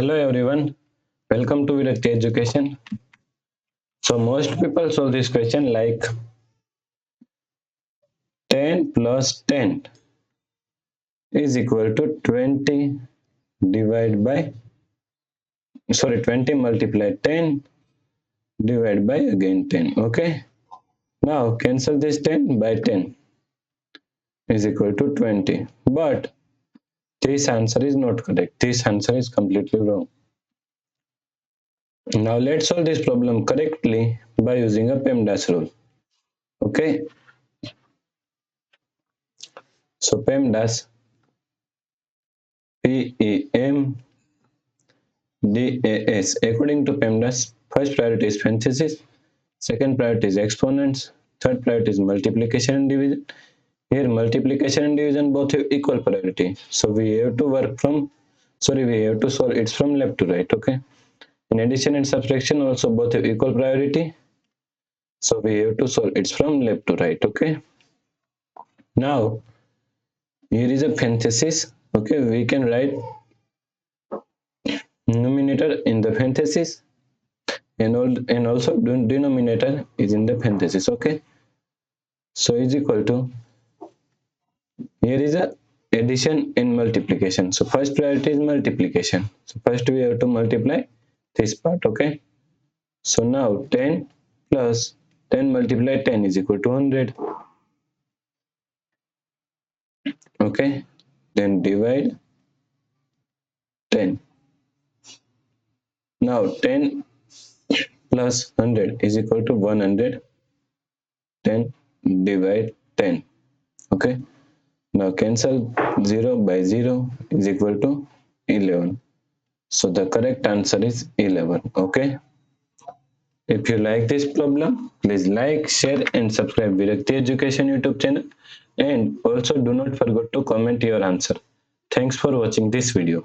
Hello everyone, welcome to Virakti Education. So most people solve this question like 10 plus 10 is equal to 20 divided by 20 multiply 10 divided by again 10. Okay, now cancel this 10 by 10 is equal to 20, but this answer is not correct. This answer is completely wrong. Now let's solve this problem correctly by using a PEMDAS rule. Okay, so PEMDAS, PEMDAS, according to PEMDAS, first priority is parenthesis, second priority is exponents, third priority is multiplication and division. Here multiplication and division both have equal priority, so we have to solve it from left to right. Okay, in addition and subtraction also both have equal priority, so we have to solve it from left to right. Okay, now here is a parenthesis. Okay, we can write numerator in the parenthesis and also denominator is in the parenthesis. Okay, so is equal to, here is a addition and multiplication, so first priority is multiplication, so first we have to multiply this part. Okay, so now 10 plus 10 multiply 10 is equal to 100. Okay, then divide 10. Now 10 plus 100 is equal to 100. 10 divide 10. Okay, now cancel 0 by 0 is equal to 11. So the correct answer is 11. Okay, if you like this problem, please like, share and subscribe Virakti Education YouTube channel, and also do not forget to comment your answer. Thanks for watching this video.